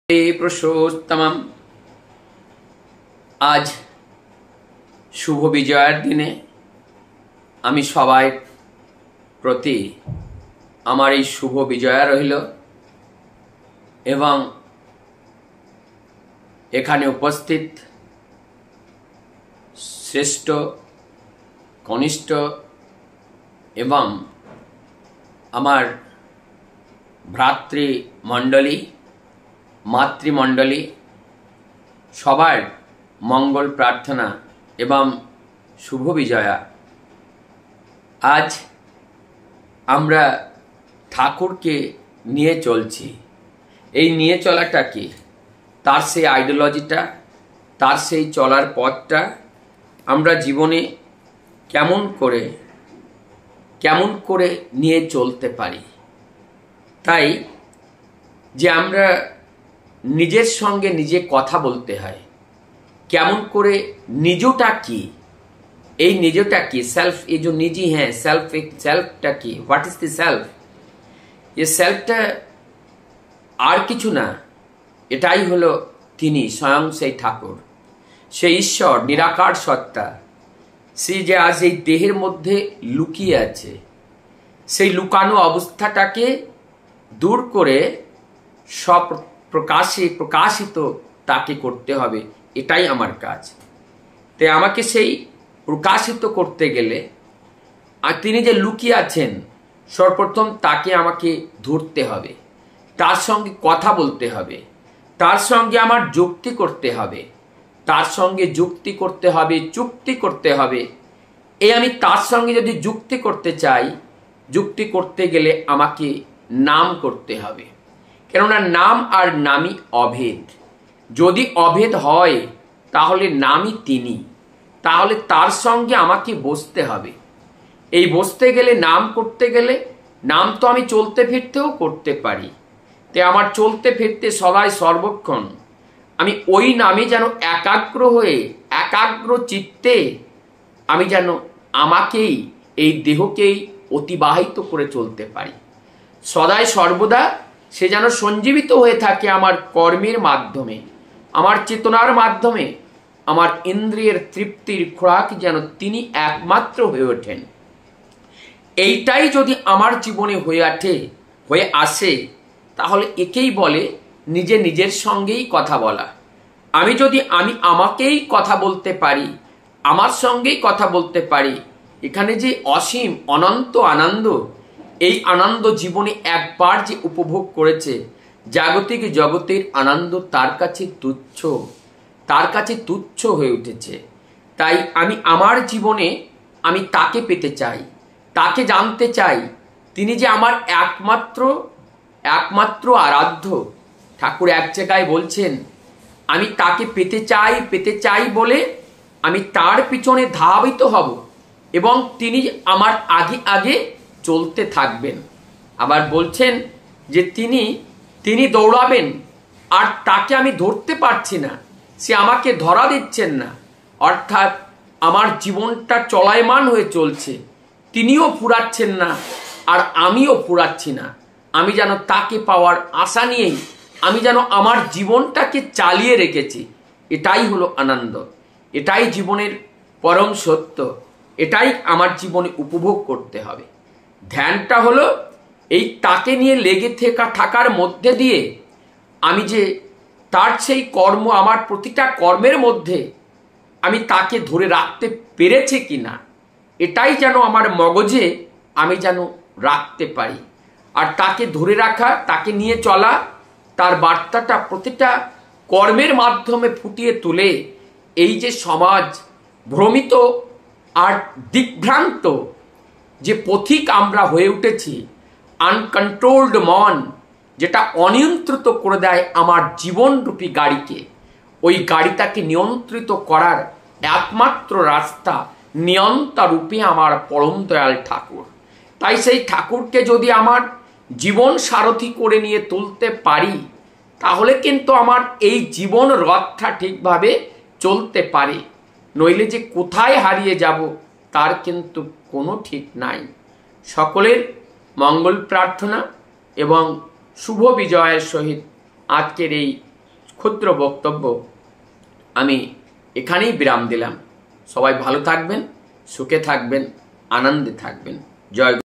पुरुषोत्तमम्। आज शुभ विजयर दिने आमी सबाई प्रति आमार এই शुभ विजय रहिल एवं एखाने उपस्थित श्रेष्ठ कनिष्ठ एवं आमार भ्रातृमंडली मातृमंडली सबार मंगल प्रार्थना एवं शुभ विजया। आज आमरा ठाकुर के निये चलছি। এই নিয়ে চলাটা কি, তার সেই আইডিওলজিটা, তার সেই চলার পথটা আমরা জীবনে কেমন করে নিয়ে চলতে পারি। তাই যে আমরা নিজের সঙ্গে নিজে কথা বলতে হয়, কেমন করে নিজটা কি, এই নিজটা কি, সেলফ, এই যে নিজি হ্যাঁ সেলফটা কি, হোয়াট ইজ দি সেলফ। এই সেলফটা আর কিছু না, এটাই হলো তিনি স্বয়ং সেই ঠাকুর, সেই ঈশ্বর নিরাকার সত্তা। সে যে আজ এই দেহের মধ্যে লুকিয়ে আছে, সেই লুকানো অবস্থাটাকে দূর করে সব প্রকাশিত তাকে করতে হবে, এটাই আমার কাজ। তাই আমাকে সেই প্রকাশিত করতে গেলে আর তিনি যে লুকিয়ে আছেন সর্বপ্রথম তাকে আমাকে ধরতে হবে, তার সঙ্গে কথা বলতে হবে, তার সঙ্গে আমার যুক্তি করতে হবে, তার সঙ্গে যুক্তি করতে হবে, চুক্তি করতে হবে। এই আমি তার সঙ্গে যদি যুক্তি করতে চাই, যুক্তি করতে গেলে আমাকে নাম করতে হবে, কেননা নাম আর নামই অভেদ। যদি অভেদ হয় তাহলে নামই তিনি, তাহলে তার সঙ্গে আমাকে বসতে হবে। এই বসতে গেলে, নাম করতে গেলে, নাম তো আমি চলতে ফিরতেও করতে পারি। তাই আমার চলতে ফিরতে সদাই সর্বক্ষণ আমি ওই নামে যেন একাগ্র হয়ে, একাগ্র চিত্তে আমি যেন আমাকেই, এই দেহকেই অতিবাহিত করে চলতে পারি। সদাই সর্বদা সে যেন সঞ্জীবিত হয়ে থাকে আমার কর্মের মাধ্যমে, আমার চেতনার মাধ্যমে, আমার ইন্দ্রিয়ের তৃপ্তির খোরাক যেন তিনি একমাত্র হয়ে ওঠেন। এইটাই যদি আমার জীবনে হয়ে আসে তাহলে একেই বলে নিজের সঙ্গেই কথা বলা। আমি যদি আমাকেই কথা বলতে পারি, আমার সঙ্গেই কথা বলতে পারি, এখানে যে অসীম অনন্ত আনন্দ, এই আনন্দ জীবনে একবার যে উপভোগ করেছে, জাগতিক জগতের আনন্দ তার কাছে তুচ্ছ হয়ে উঠেছে। তাই আমি আমার জীবনে আমি তাকে পেতে চাই, তাকে জানতে চাই। তিনি যে আমার একমাত্র আরাধ্য। ঠাকুর এক জায়গায় বলছেন, আমি তাকে পেতে চাই বলে আমি তার পিছনে ধাবিত হব এবং তিনি আমার আগে চলতে থাকবেন। আবার বলছেন যে তিনি দৌড়াবেন আর তাকে আমি ধরতে পারছি না, সে আমাকে ধরা দিচ্ছেন না। অর্থাৎ আমার জীবনটা চলায়মান হয়ে চলছে, তিনিও ফুরাচ্ছেন না আর আমিও ফুরাচ্ছি না। আমি যেন তাকে পাওয়ার আশা নিয়েই আমি যেন আমার জীবনটাকে চালিয়ে রেখেছি। এটাই হলো আনন্দ, এটাই জীবনের পরম সত্য, এটাই আমার জীবনে উপভোগ করতে হবে। ধ্যানটা হলো এই তাকে নিয়ে লেগে থাকার মধ্যে দিয়ে আমি যে তার সেই কর্ম, আমার প্রতিটা কর্মের মধ্যে আমি তাকে ধরে রাখতে পেরেছি কিনা, এটাই যেন আমার মগজে আমি যেন রাখতে পারি। আর তাকে ধরে রাখা, তাকে নিয়ে চলা, তার বার্তাটা প্রতিটা কর্মের মাধ্যমে ফুটিয়ে তুলে এই যে সমাজ ভ্রমিত আর দিগ্ভ্রান্ত যে পথিক আমরা হয়ে উঠেছি, আনকন্ট্রোলড মন যেটা অনিয়ন্ত্রিত করে দেয় আমার জীবনরূপী গাড়িকে, ওই গাড়িটাকে নিয়ন্ত্রিত করার একমাত্র রাস্তা নিয়ন্তা রূপে আমার পরম দয়াল ঠাকুর। তাই সেই ঠাকুরকে যদি আমার জীবন সারথি করে নিয়ে তুলতে পারি তাহলে কিন্তু আমার এই জীবন রথটা ঠিকভাবে চলতে পারে। নইলে যে কোথায় হারিয়ে যাব তার কিন্তু কোনো ঠিক নাই। সকলের মঙ্গল প্রার্থনা এবং শুভ বিজয়ের সহিত আজকের এই ক্ষুদ্র বক্তব্য আমি এখানেই বিরাম দিলাম। সবাই ভালো থাকবেন, সুখে থাকবেন, আনন্দে থাকবেন। জয়।